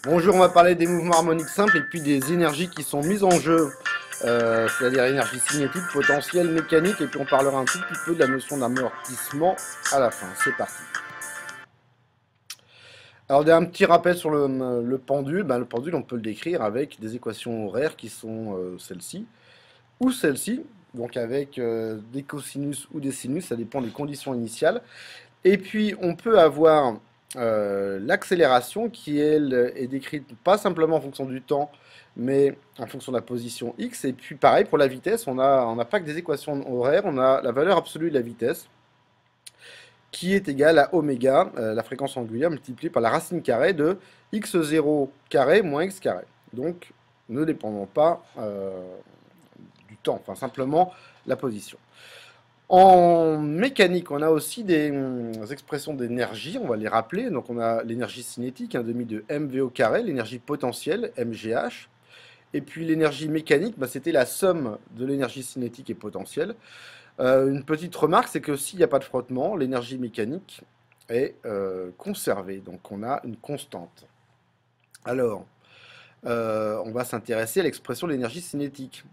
Bonjour, on va parler des mouvements harmoniques simples et puis des énergies qui sont mises en jeu, c'est-à-dire énergie cinétique, potentielle, mécanique, et puis on parlera un tout petit peu de la notion d'amortissement à la fin. C'est parti. Alors, un petit rappel sur le pendule. Le pendule, on peut le décrire avec des équations horaires qui sont celles-ci ou celles-ci, donc avec des cosinus ou des sinus, ça dépend des conditions initiales. Et puis, on peut avoir l'accélération qui, elle, est décrite pas simplement en fonction du temps, mais en fonction de la position x. Et puis, pareil, pour la vitesse, on n'a pas que des équations horaires, on a la valeur absolue de la vitesse, qui est égale à oméga, la fréquence angulaire, multipliée par la racine carrée de x0 carré moins x carré. Donc, ne dépendant pas du temps, enfin simplement la position. En mécanique, on a aussi des expressions d'énergie, on va les rappeler. Donc on a l'énergie cinétique, un demi de mv au carré, l'énergie potentielle, mgh. Et puis l'énergie mécanique, c'était la somme de l'énergie cinétique et potentielle. Une petite remarque, c'est que s'il n'y a pas de frottement, l'énergie mécanique est conservée. Donc on a une constante. Alors, on va s'intéresser à l'expression de l'énergie cinétique.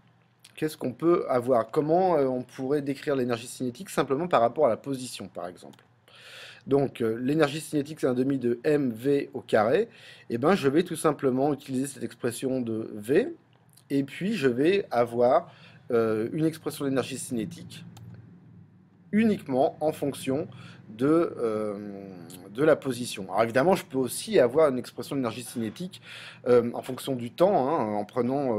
Qu'est-ce qu'on peut avoir? Comment on pourrait décrire l'énergie cinétique simplement par rapport à la position, par exemple? Donc, l'énergie cinétique, c'est un demi de mv au carré. Et ben, je vais tout simplement utiliser cette expression de v. Et puis, je vais avoir une expression d'énergie cinétique uniquement en fonction de la position. Alors évidemment, je peux aussi avoir une expression d'énergie cinétique en fonction du temps, hein, en prenant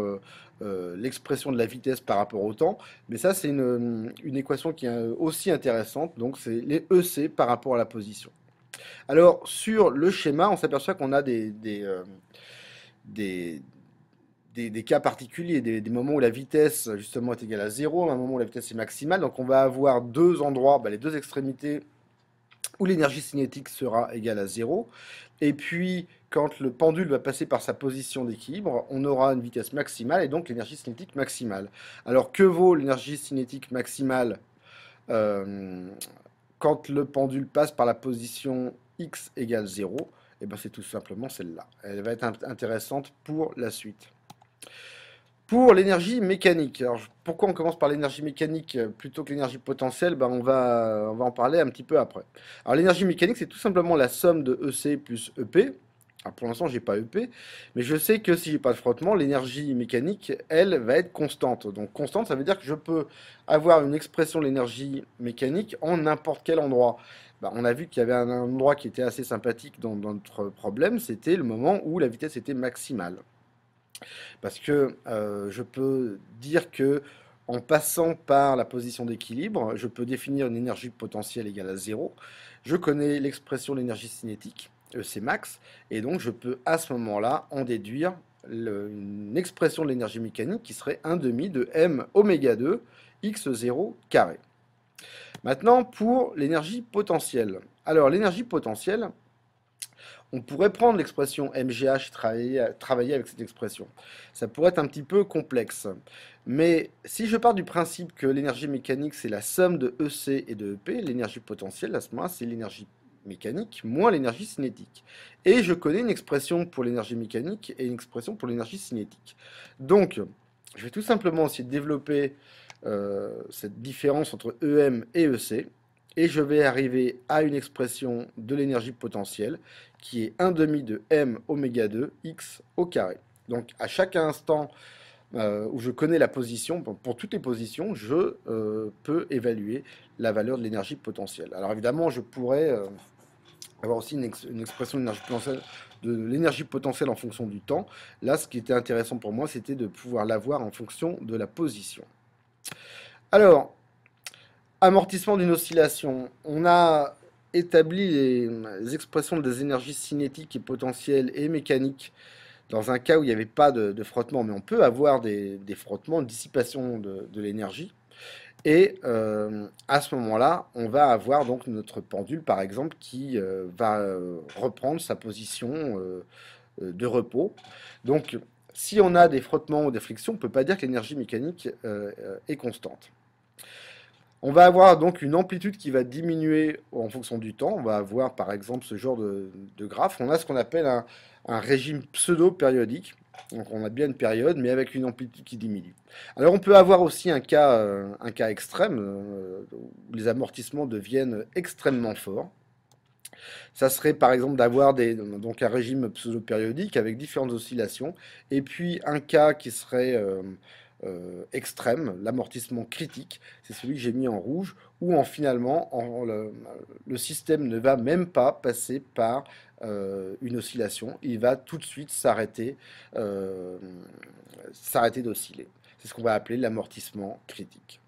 l'expression de la vitesse par rapport au temps, mais ça c'est une équation qui est aussi intéressante, donc c'est les EC par rapport à la position. Alors sur le schéma, on s'aperçoit qu'on a des cas particuliers, des moments où la vitesse justement est égale à 0, un moment où la vitesse est maximale. Donc on va avoir deux endroits, les deux extrémités où l'énergie cinétique sera égale à 0. Et puis quand le pendule va passer par sa position d'équilibre, on aura une vitesse maximale et donc l'énergie cinétique maximale. Alors que vaut l'énergie cinétique maximale quand le pendule passe par la position x égale 0? Et ben c'est tout simplement celle-là. Elle va être intéressante pour la suite. Pour l'énergie mécanique, alors pourquoi on commence par l'énergie mécanique plutôt que l'énergie potentielle? On va en parler un petit peu après. Alors l'énergie mécanique, c'est tout simplement la somme de EC plus EP. Alors pour l'instant, j'ai pas EP, mais je sais que si j'ai pas de frottement, l'énergie mécanique, elle, va être constante. Donc constante, ça veut dire que je peux avoir une expression de l'énergie mécanique en n'importe quel endroit. On a vu qu'il y avait un endroit qui était assez sympathique dans notre problème, c'était le moment où la vitesse était maximale. Parce que je peux dire que en passant par la position d'équilibre, je peux définir une énergie potentielle égale à 0. Je connais l'expression de l'énergie cinétique, EC max, et donc je peux à ce moment-là en déduire une expression de l'énergie mécanique qui serait 1 demi de m oméga 2 x0 carré. Maintenant, pour l'énergie potentielle. Alors, l'énergie potentielle, on pourrait prendre l'expression MGH et travailler avec cette expression. Ça pourrait être un petit peu complexe. Mais si je pars du principe que l'énergie mécanique, c'est la somme de EC et de EP, l'énergie potentielle, à ce moment-là, c'est l'énergie mécanique moins l'énergie cinétique. Et je connais une expression pour l'énergie mécanique et une expression pour l'énergie cinétique. Donc, je vais tout simplement essayer de développer cette différence entre EM et EC. Et je vais arriver à une expression de l'énergie potentielle qui est 1 demi de m oméga 2 x au carré. Donc à chaque instant où je connais la position, pour toutes les positions, je peux évaluer la valeur de l'énergie potentielle. Alors évidemment, je pourrais avoir aussi une expression de l'énergie potentielle en fonction du temps. Là, ce qui était intéressant pour moi, c'était de pouvoir l'avoir en fonction de la position. Alors, amortissement d'une oscillation. On a établi les expressions des énergies cinétiques et potentielles et mécaniques dans un cas où il n'y avait pas de frottement, mais on peut avoir des frottements, une dissipation de l'énergie. Et à ce moment-là, on va avoir donc notre pendule, par exemple, qui va reprendre sa position de repos. Donc, si on a des frottements ou des frictions, on ne peut pas dire que l'énergie mécanique est constante. On va avoir donc une amplitude qui va diminuer en fonction du temps. On va avoir par exemple ce genre de graphe. On a ce qu'on appelle un régime pseudo-périodique. Donc on a bien une période, mais avec une amplitude qui diminue. Alors on peut avoir aussi un cas extrême, où les amortissements deviennent extrêmement forts. Ça serait par exemple d'avoir donc un régime pseudo-périodique avec différentes oscillations, et puis un cas qui serait extrême, l'amortissement critique, c'est celui que j'ai mis en rouge, où finalement le système ne va même pas passer par une oscillation, il va tout de suite s'arrêter d'osciller. C'est ce qu'on va appeler l'amortissement critique.